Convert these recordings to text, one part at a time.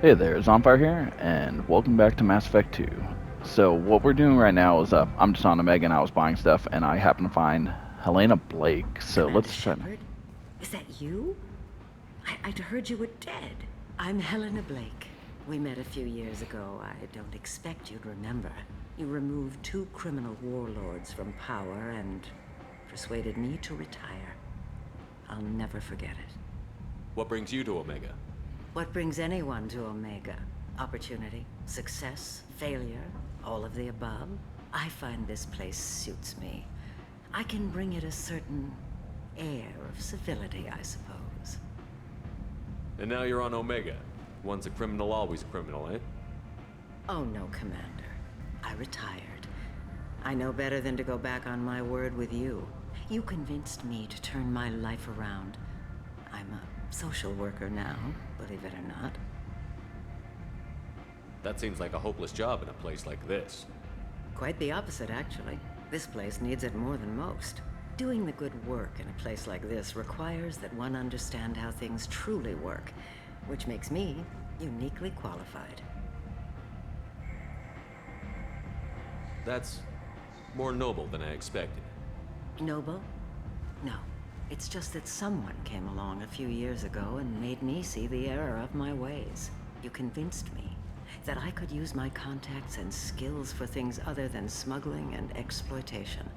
Hey there, Zompire here, and welcome back to Mass Effect 2. So what we're doing right now is, I'm just on Omega and I was buying stuff, and I happen to find Helena Blake. So Commander let's try. Shepard? Is that you? I'd heard you were dead. I'm Helena Blake. We met a few years ago. I don't expect you'd remember. You removed two criminal warlords from power and persuaded me to retire. I'll never forget it. What brings you to Omega? What brings anyone to Omega? Opportunity, success, failure, all of the above? I find this place suits me. I can bring it a certain air of civility, I suppose. And now you're on Omega. Once a criminal, always a criminal, eh? Oh no, Commander. I retired. I know better than to go back on my word with you. You convinced me to turn my life around. I'm a social worker now, believe it or not. That seems like a hopeless job in a place like this. Quite the opposite, actually. This place needs it more than most. Doing the good work in a place like this requires that one understand how things truly work, which makes me uniquely qualified. That's more noble than I expected. Noble? No. It's just that someone came along a few years ago and made me see the error of my ways. You convinced me that I could use my contacts and skills for things other than smuggling and exploitation.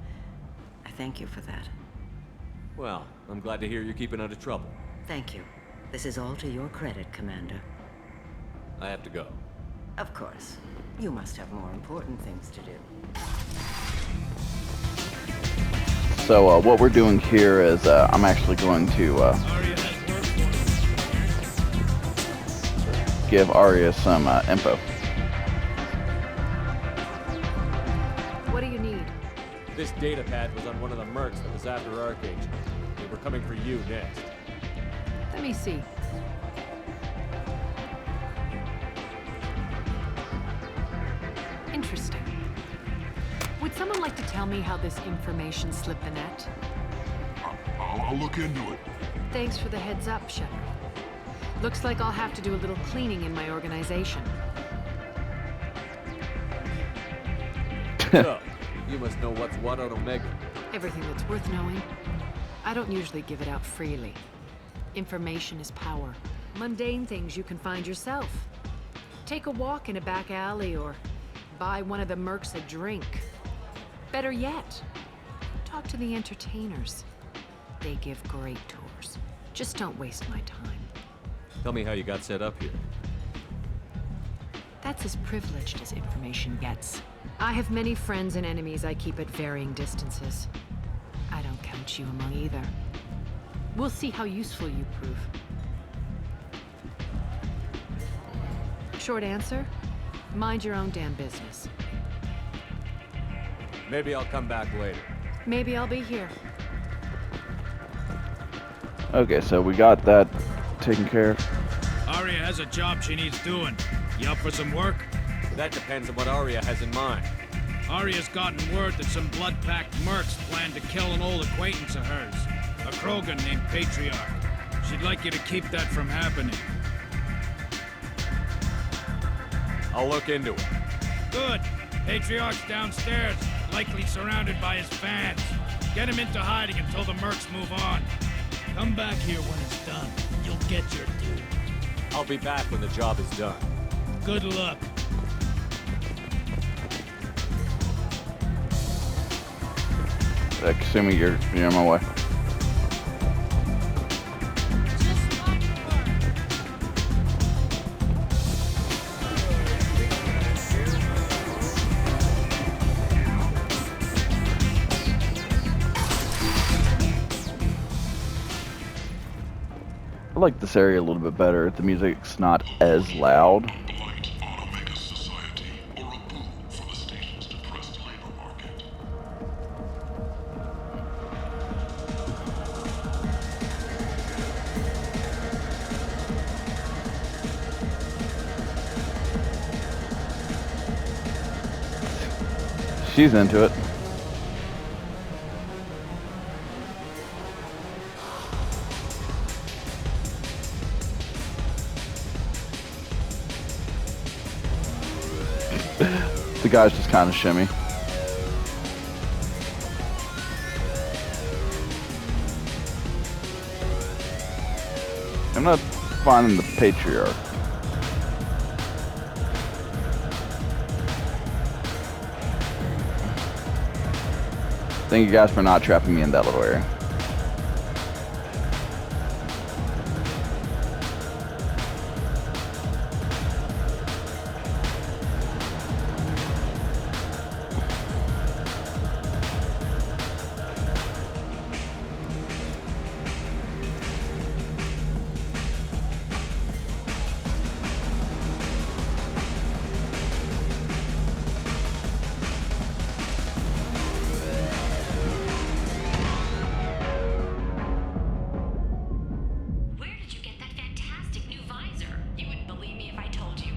I thank you for that. Well, I'm glad to hear you're keeping out of trouble. Thank you. This is all to your credit, Commander. I have to go. Of course. You must have more important things to do. So what we're doing here is, I'm actually going to give Aria some info. What do you need? This data pad was on one of the mercs that was after Archangel. They were coming for you next. Let me see. Interesting. Would someone like to tell me how this information slipped the net? I'll look into it. Thanks for the heads up, Shepard. Looks like I'll have to do a little cleaning in my organization. So, you must know what's what on Omega. Everything that's worth knowing. I don't usually give it out freely. Information is power. Mundane things you can find yourself. Take a walk in a back alley or buy one of the mercs a drink. Better yet, talk to the entertainers. They give great tours. Just don't waste my time. Tell me how you got set up here. That's as privileged as information gets. I have many friends and enemies I keep at varying distances. I don't count you among either. We'll see how useful you prove. Short answer? Mind your own damn business. Maybe I'll come back later. Maybe I'll be here. Okay, so we got that taken care of. Aria has a job she needs doing. You up for some work? That depends on what Aria has in mind. Aria's gotten word that some blood-packed mercs plan to kill an old acquaintance of hers, a Krogan named Patriarch. She'd like you to keep that from happening. I'll look into it. Good. Patriarch's downstairs, likely surrounded by his fans. Get him into hiding until the mercs move on. Come back here when it's done. You'll get your due. I'll be back when the job is done. Good luck. Assuming you're on my way. I like this area a little bit better. The music's not as loud. Blight on Omega's society, or a boom for the station's depressed labor market. She's into it. The guys just kind of shimmy. I'm not finding the Patriarch. Thank you guys for not trapping me in that little area.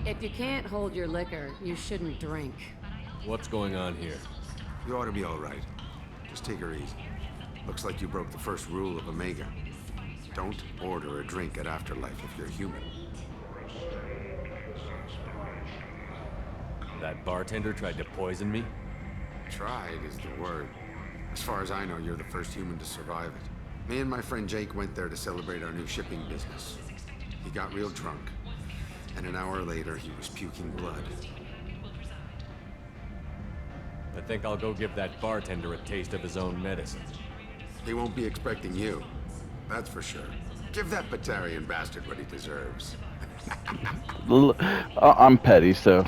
If you can't hold your liquor, you shouldn't drink. What's going on here? You ought to be all right. Just take her easy. Looks like you broke the first rule of Omega. Don't order a drink at Afterlife if you're human. That bartender tried to poison me? Tried is the word. As far as I know, you're the first human to survive it. Me and my friend Jake went there to celebrate our new shipping business. He got real drunk, and an hour later he was puking blood. I think I'll go give that bartender a taste of his own medicine. He won't be expecting you. That's for sure. Give that Batarian bastard what he deserves. I'm petty, so.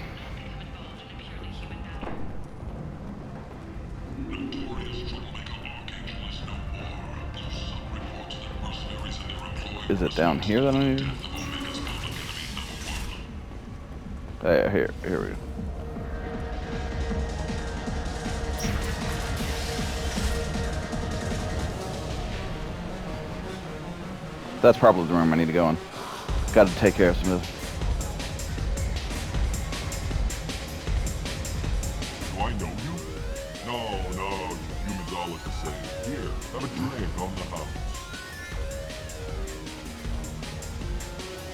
Is it down here that I need? Yeah, here we go. That's probably the room I need to go in. Got to take care of some of this. Do I know you? No, humans all look the same. Here, have a drink on the house.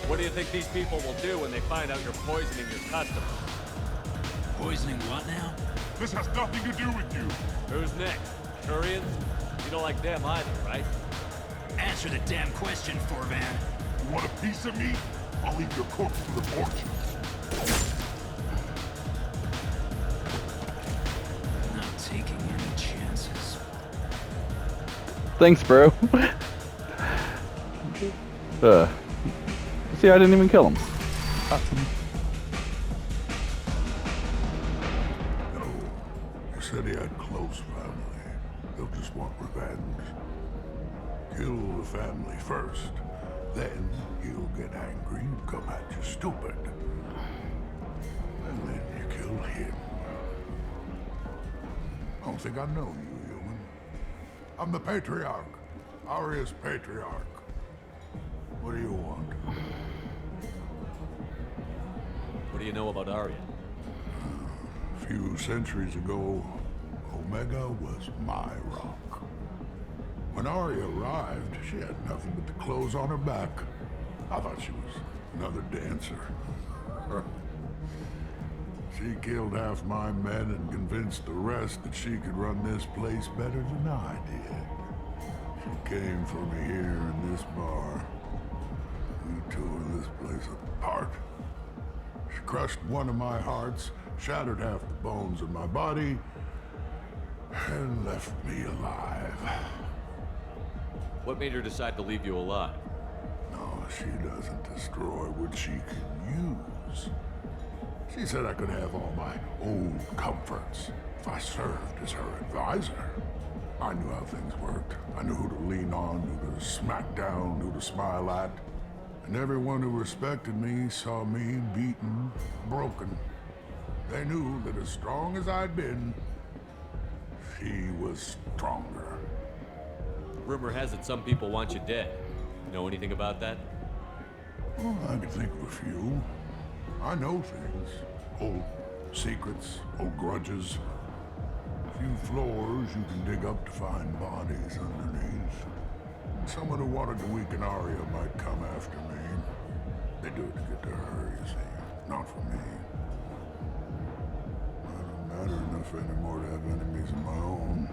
What do you think these people will do when they find out you're poisoning your customers? Poisoning what now? This has nothing to do with you. Who's next? Turians? You don't like them either, right? Answer the damn question, Forvan. You want a piece of me? I'll leave your corpse to the fortunes. Not taking any chances. Thanks, bro. See, I didn't even kill him. No, you said he had close family. They'll just want revenge. Kill the family first, then he'll get angry and come at you stupid. And then you kill him. I don't think I know you, human. I'm the Patriarch. Aria's Patriarch. What do you want? What do you know about Aria? A few centuries ago, Omega was my rock. When Aria arrived, she had nothing but the clothes on her back. I thought she was another dancer. She killed half my men and convinced the rest that she could run this place better than I did. She came for me here in this bar. We tore this place apart. She crushed one of my hearts, shattered half the bones in my body, and left me alive. What made her decide to leave you alive? No, she doesn't destroy what she can use. She said I could have all my old comforts if I served as her advisor. I knew how things worked. I knew who to lean on, who to smack down, who to smile at. And everyone who respected me saw me beaten, broken. They knew that as strong as I'd been, she was stronger. Rumor has it some people want you dead. Know anything about that? Well, I can think of a few. I know things. Old secrets, old grudges. A few floors you can dig up to find bodies underneath. Someone who wanted to weaken Aria might come after me. They do it to get to her, you see. Not for me. matter enough anymore to have enemies of my own.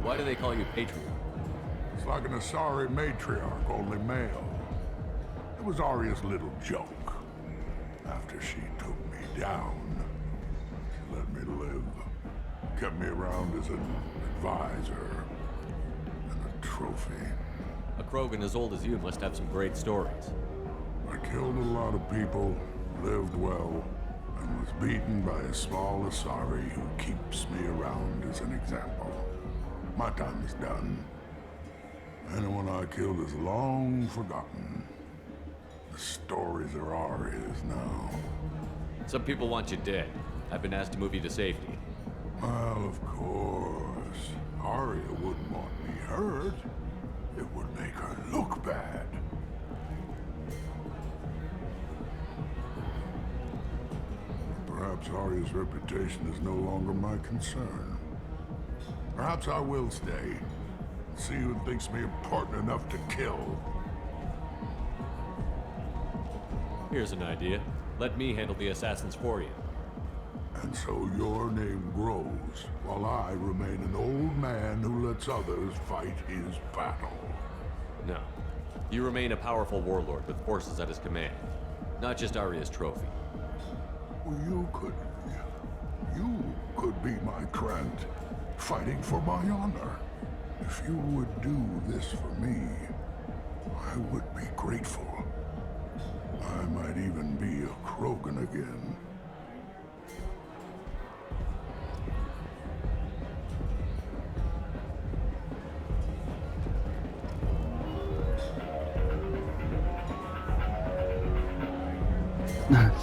Why do they call you Patriarch? It's like an Asari matriarch, only male. It was Aria's little joke. After she took me down, she let me live. Kept me around as an advisor and a trophy. A Krogan as old as you must have some great stories. I killed a lot of people, lived well, and was beaten by a small Asari who keeps me around as an example. My time is done. Anyone I killed is long forgotten. The stories are Aria's now. Some people want you dead. I've been asked to move you to safety. Well, of course. Aria wouldn't want me hurt. It would make her look bad. Perhaps Aria's reputation is no longer my concern. Perhaps I will stay. See who thinks me important enough to kill. Here's an idea. Let me handle the assassins for you. And so your name grows, while I remain an old man who lets others fight his battle. No. You remain a powerful warlord with forces at his command. Not just Aria's trophy. Well, you could be my Trent, fighting for my honor. If you would do this for me, I would be grateful. I might even be a Krogan again.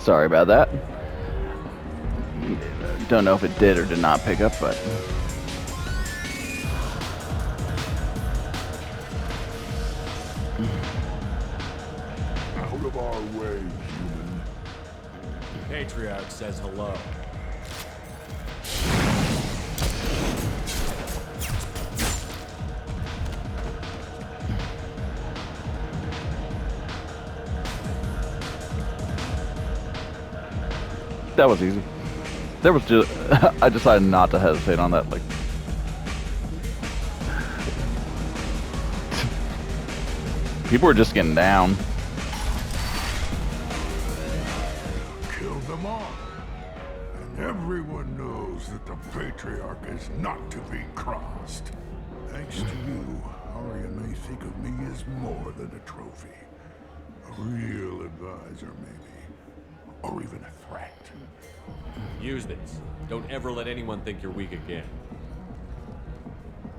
Sorry about that. Don't know if it did or did not pick up, but... Out of our way, human. Patriarch says hello. That was easy. There was just... I decided not to hesitate on that, like... People were just getting down. Killed them all. And everyone knows that the Patriarch is not to be crossed. Thanks to you, Aria may think of me as more than a trophy. A real advisor, maybe. Or even a threat. Use this. Don't ever let anyone think you're weak again.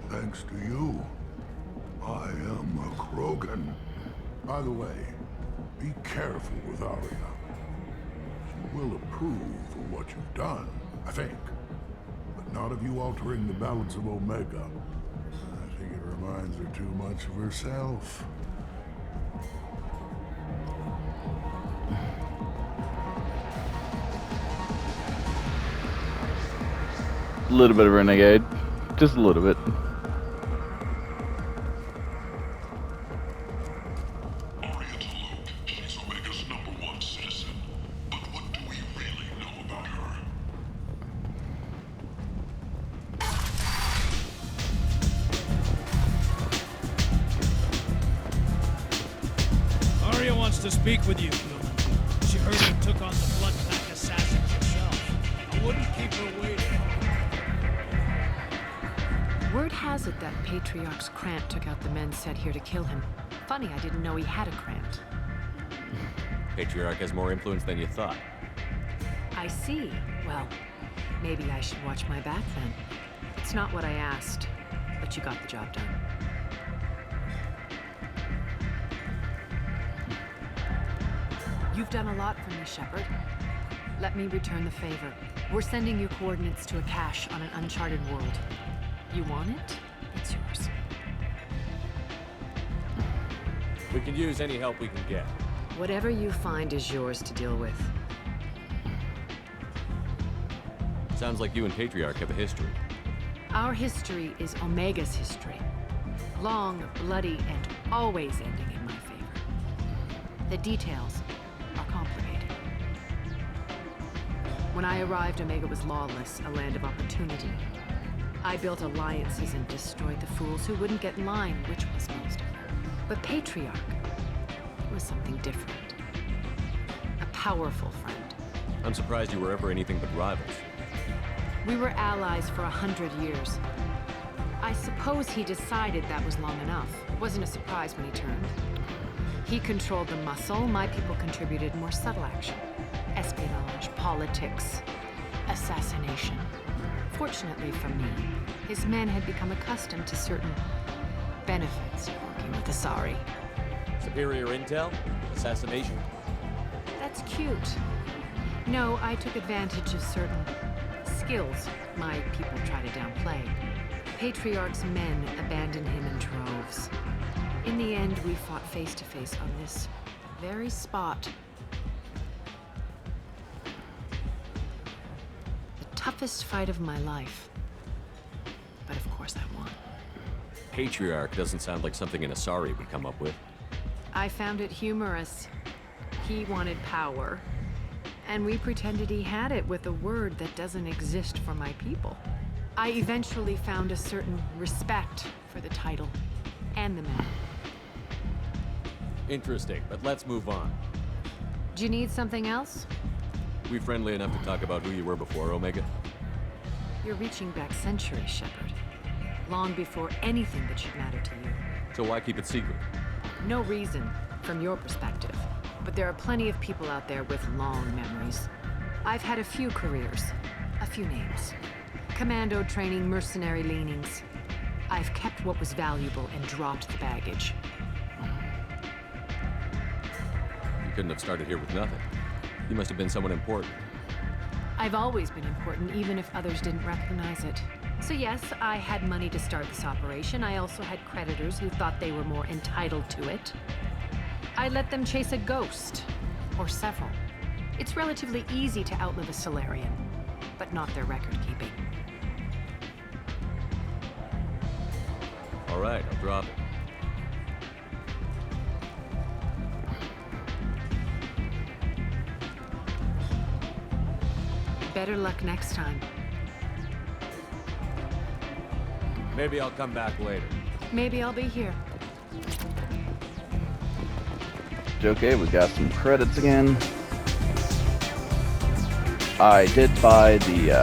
Thanks to you, I am a Krogan. By the way, be careful with Aria. She will approve of what you've done, I think. But not of you altering the balance of Omega. I think it reminds her too much of herself. A little bit of renegade. Just a little bit. Aria to Luke. She's Omega's #1 citizen. But what do we really know about her? Aria wants to speak with you, human. She heard you took on the Blood Pack assassins yourself. I wouldn't keep her waiting. Word has it that Patriarch's Krant took out the men sent here to kill him. Funny, I didn't know he had a Krant. Patriarch has more influence than you thought. I see. Well, maybe I should watch my back then. It's not what I asked, but you got the job done. You've done a lot for me, Shepard. Let me return the favor. We're sending your coordinates to a cache on an uncharted world. You want it? It's yours. We can use any help we can get. Whatever you find is yours to deal with. Sounds like you and Patriarch have a history. Our history is Omega's history. Long, bloody, and always ending in my favor. The details are complicated. When I arrived, Omega was lawless, a land of opportunity. I built alliances and destroyed the fools who wouldn't get in line, which was most of them. But Patriarch was something different. A powerful friend. I'm surprised you were ever anything but rivals. We were allies for 100 years. I suppose he decided that was long enough. It wasn't a surprise when he turned. He controlled the muscle, my people contributed more subtle action. Espionage, politics, assassination. Fortunately for me, his men had become accustomed to certain benefits of working with Asari. Superior intel? Assassination? That's cute. No, I took advantage of certain skills my people try to downplay. Patriarch's men abandoned him in droves. In the end, we fought face to face on this very spot. The toughest fight of my life. But of course I won. Patriarch doesn't sound like something an Asari would come up with. I found it humorous. He wanted power, and we pretended he had it with a word that doesn't exist for my people. I eventually found a certain respect for the title and the man. Interesting, but let's move on. Do you need something else? We friendly enough to talk about who you were before, Omega? You're reaching back centuries, Shepard. Long before anything that should matter to you. So why keep it secret? No reason, from your perspective. But there are plenty of people out there with long memories. I've had a few careers, a few names. Commando training, mercenary leanings. I've kept what was valuable and dropped the baggage. You couldn't have started here with nothing. You must have been someone important. I've always been important, even if others didn't recognize it. So yes, I had money to start this operation. I also had creditors who thought they were more entitled to it. I let them chase a ghost, or several. It's relatively easy to outlive a Solarian, but not their record-keeping. All right, I'll drop it. Better luck next time. Maybe I'll come back later. Maybe I'll be here. Okay, we got some credits again. I did buy the,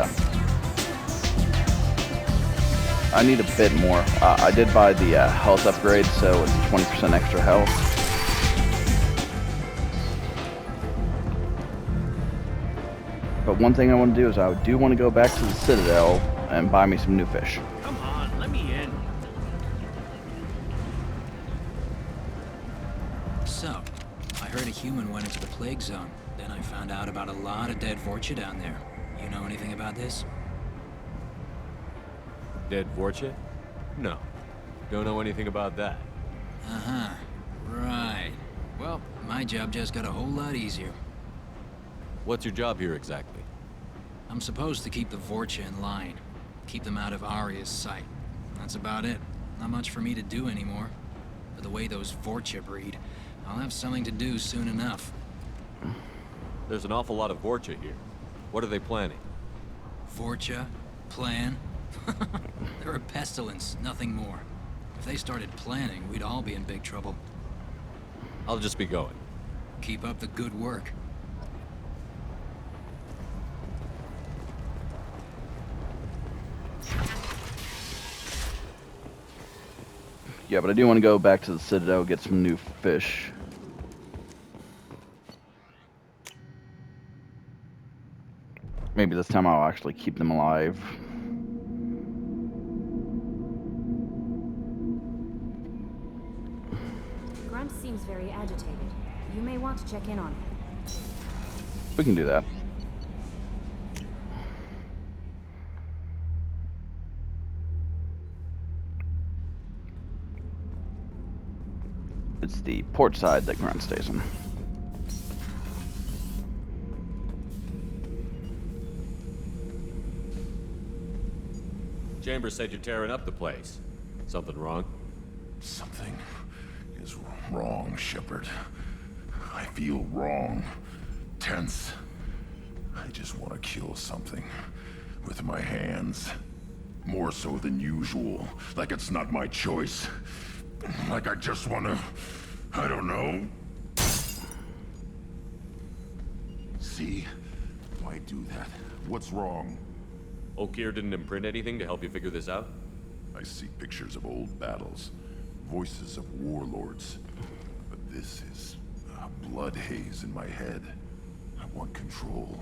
I need a bit more. I did buy the health upgrade, so it's 20% extra health. But one thing I want to do is I do want to go back to the Citadel and buy me some new fish. Come on, let me in. So, I heard a human went into the plague zone. Then I found out about a lot of dead Vorcha down there. You know anything about this? Dead Vorcha? No. Don't know anything about that. Uh-huh. Right. Well, my job just got a whole lot easier. What's your job here exactly? I'm supposed to keep the Vorcha in line. Keep them out of Aria's sight. That's about it. Not much for me to do anymore. But the way those Vorcha breed, I'll have something to do soon enough. There's an awful lot of Vorcha here. What are they planning? Vorcha? Plan? They're a pestilence, nothing more. If they started planning, we'd all be in big trouble. I'll just be going. Keep up the good work. Yeah, but I do want to go back to the Citadel, get some new fish. Maybe this time I'll actually keep them alive. Grunt seems very agitated. You may want to check in on him. We can do that. It's the port side that Grunt stays in. Chambers said you're tearing up the place. Something wrong? Something is wrong, Shepard. I feel wrong. Tense. I just want to kill something with my hands. More so than usual. Like it's not my choice. Like I just want to... I don't know. See? Why do that? What's wrong? Okeer didn't imprint anything to help you figure this out? I see pictures of old battles. Voices of warlords. But this is a blood haze in my head. I want control.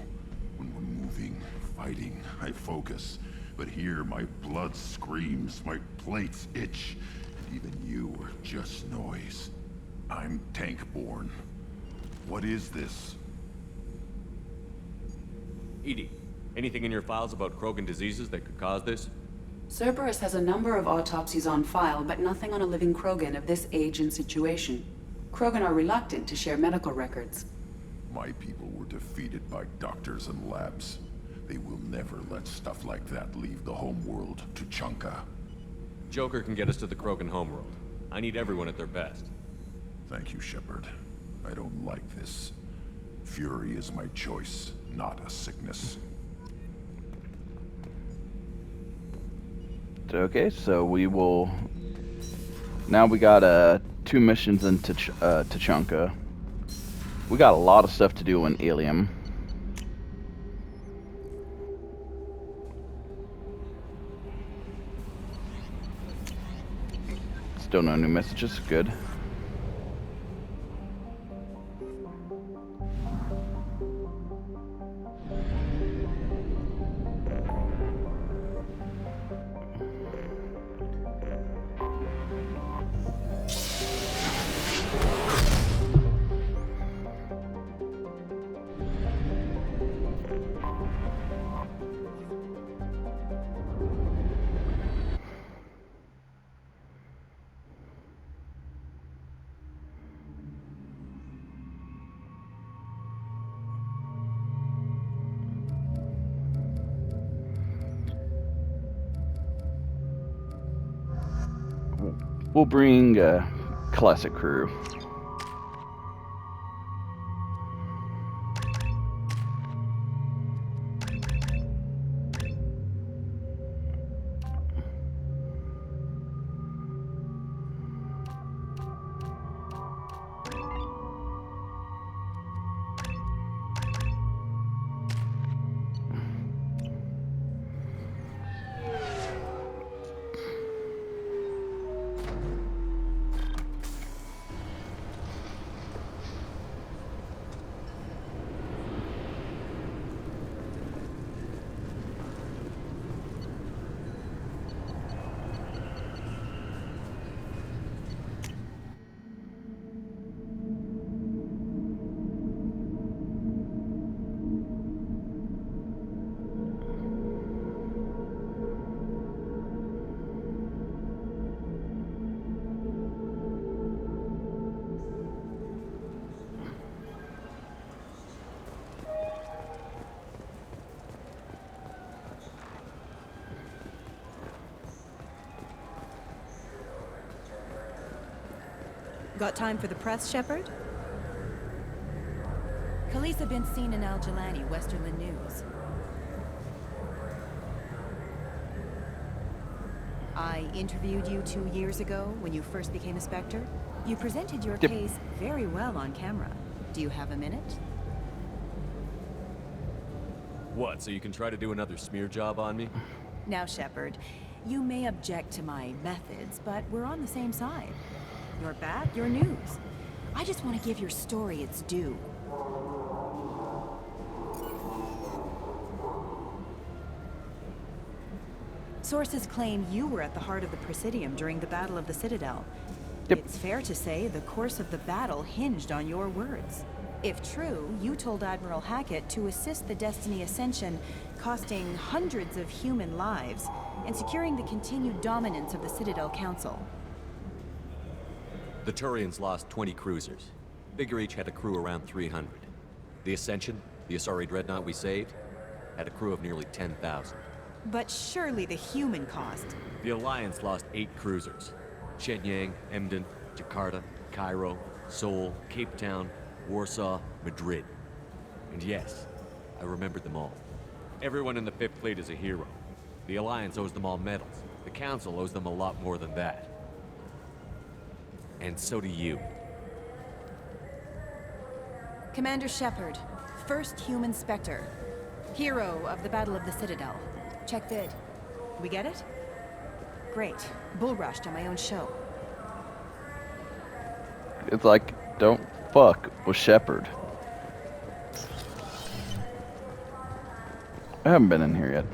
When we're moving, fighting, I focus. But here, my blood screams, my plates itch, and even you are just noise. I'm tank-born. What is this? EDI, anything in your files about Krogan diseases that could cause this? Cerberus has a number of autopsies on file, but nothing on a living Krogan of this age and situation. Krogan are reluctant to share medical records. My people were defeated by doctors and labs. They will never let stuff like that leave the homeworld to Chunka. Joker can get us to the Krogan homeworld. I need everyone at their best. Thank you, Shepard. I don't like this. Fury is my choice, not a sickness. Okay, so we will... Now we got 2 missions into Tuchanka. We got a lot of stuff to do in Ilium. Still no new messages, good. We'll bring classic crew. Got time for the press, Shepard? Khaleesa been seen in Al Jalani, Westerland News. I interviewed you 2 years ago when you first became a Spectre. You presented your case very well on camera. Do you have a minute? What, so you can try to do another smear job on me? Now, Shepard, you may object to my methods, but we're on the same side. You're back, your news. I just want to give your story its due. Sources claim you were at the heart of the Presidium during the Battle of the Citadel. Yep. It's fair to say the course of the battle hinged on your words. If true, you told Admiral Hackett to assist the Destiny Ascension, costing hundreds of human lives, and securing the continued dominance of the Citadel Council. The Turians lost 20 cruisers. Figure each had a crew around 300. The Ascension, the Asari dreadnought we saved, had a crew of nearly 10,000. But surely the human cost. The Alliance lost 8 cruisers. Shenyang, Emden, Jakarta, Cairo, Seoul, Cape Town, Warsaw, Madrid. And yes, I remembered them all. Everyone in the Fifth Fleet is a hero. The Alliance owes them all medals. The Council owes them a lot more than that. And so do you. Commander Shepard, first human Spectre. Hero of the Battle of the Citadel. Check vid. We get it? Great. Bull rushed on my own show. It's like, don't fuck with Shepard. I haven't been in here yet.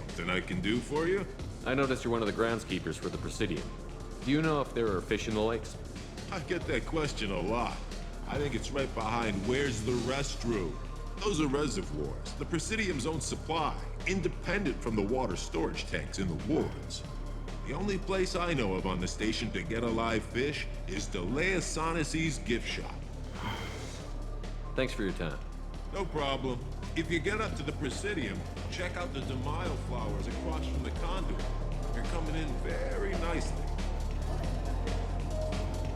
Something I can do for you? I noticed you're one of the groundskeepers for the Presidium. Do you know if there are fish in the lakes? I get that question a lot. I think it's right behind where's the restroom. Those are reservoirs, the Presidium's own supply, independent from the water storage tanks in the woods. The only place I know of on the station to get a live fish is Delea Sonasy's gift shop. Thanks for your time. No problem. If you get up to the Presidium, check out the DeMaio flowers across from the conduit. They're coming in very nicely.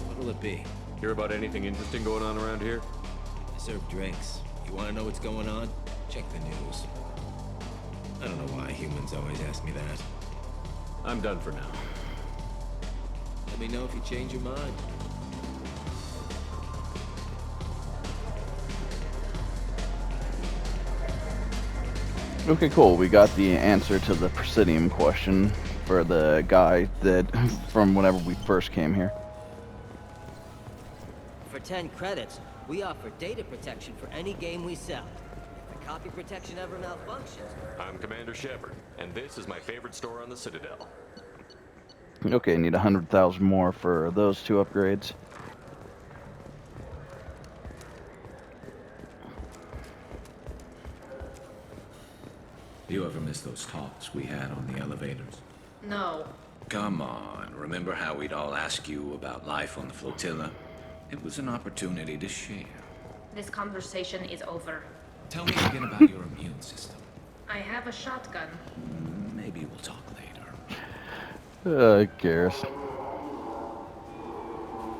What'll it be? Hear about anything interesting going on around here? I serve drinks. You want to know what's going on? Check the news. I don't know why humans always ask me that. I'm done for now. Let me know if you change your mind. Okay, cool. We got the answer to the Presidium question for the guy that from whenever we first came here. For 10 credits, we offer data protection for any game we sell. If the copy protection ever malfunctions... I'm Commander Shepard, and this is my favorite store on the Citadel. Okay, need 100,000 more for those two upgrades. Do you ever miss those talks we had on the elevators? No. Come on, remember how we'd all ask you about life on the flotilla? It was an opportunity to share. This conversation is over. Tell me again about your immune system. I have a shotgun. Maybe we'll talk later. I guess.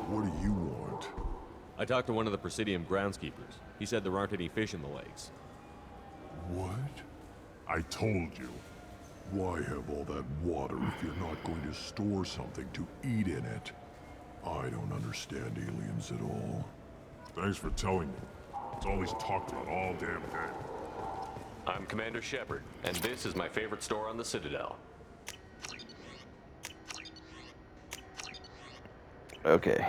What do you want? I talked to one of the Presidium groundskeepers. He said there aren't any fish in the lakes. What? I told you. Why have all that water if you're not going to store something to eat in it? I don't understand aliens at all. Thanks for telling me. It's all he's talked about all damn day. I'm Commander Shepard, and this is my favorite store on the Citadel. Okay.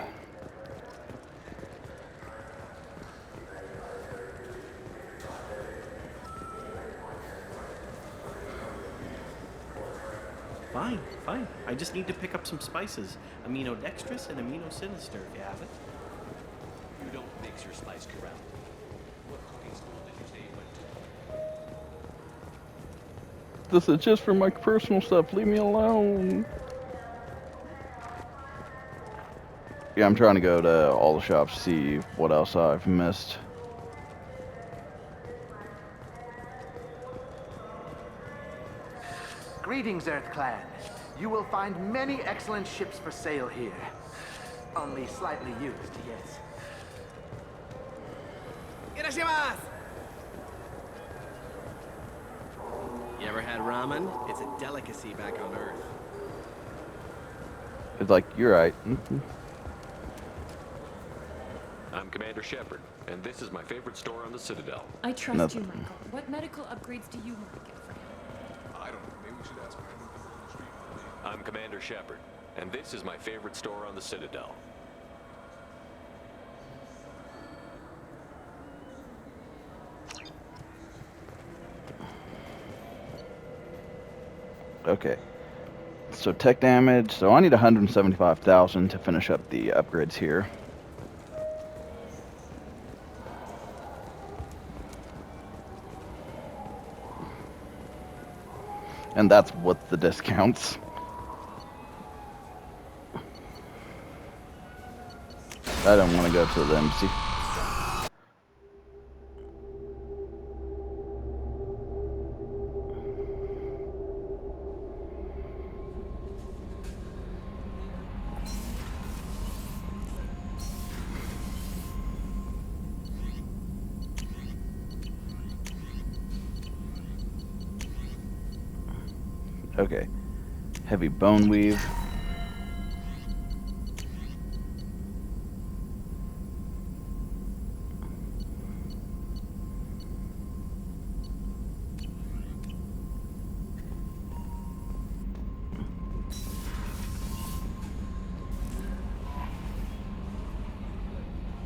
Fine, fine. I just need to pick up some spices. Aminodextrous and aminosinister, if you have it. You don't mix your spice correct. What cooking school did you say you went to? This is just for my personal stuff. Leave me alone. Yeah, I'm trying to go to all the shops, see what else I've missed. Greetings, Earth Clan. You will find many excellent ships for sale here. Only slightly used, yes. Irashimasu! You ever had ramen? It's a delicacy back on Earth. It's like, you're right. I'm Commander Shepard, and this is my favorite store on the Citadel. I trust Nothing. you, Michael. What medical upgrades do you want to get for him? I don't know. Maybe we should ask random people on the street. I'm Commander Shepard, and this is my favorite store on the Citadel. Okay. So tech damage. So I need 175,000 to finish up the upgrades here. And that's with the discounts. I don't want to go to the embassy. Okay. Heavy bone weave.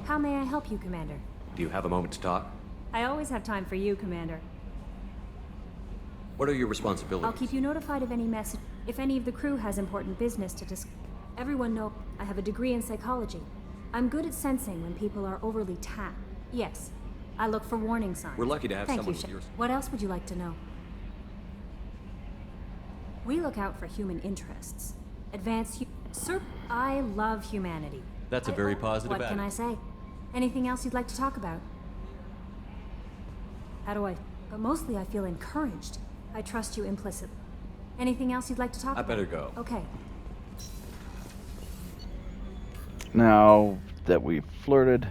How may I help you, Commander? Do you have a moment to talk? I always have time for you, Commander. What are your responsibilities? I'll keep you notified of any message. If any of the crew has important business to discuss. Everyone know I have a degree in psychology. I'm good at sensing when people are overly tapped. Yes, I look for warning signs. We're lucky to have Thank someone you, with your... What else would you like to know? We look out for human interests. Sir, I love humanity. That's a very positive What can I say? Anything else you'd like to talk about? How do I... But mostly I feel encouraged. I trust you implicitly. Anything else you'd like to talk about? I better go. Okay. Now that we've flirted,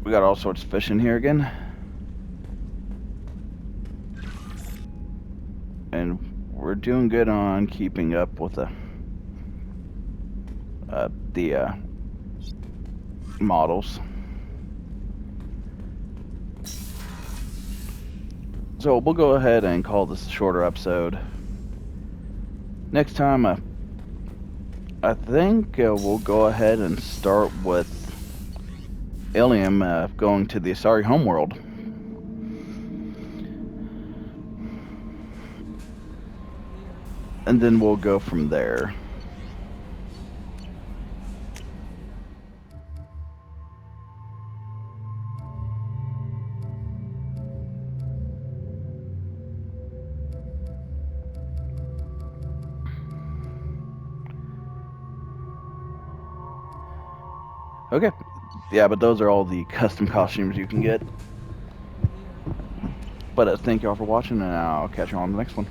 we got all sorts of fish in here again. And we're doing good on keeping up with the models. So we'll go ahead and call this a shorter episode. Next time, I think we'll go ahead and start with Alien going to the Asari homeworld. And then we'll go from there. Okay. Yeah, but those are all the custom costumes you can get. But thank y'all for watching, and I'll catch you on the next one.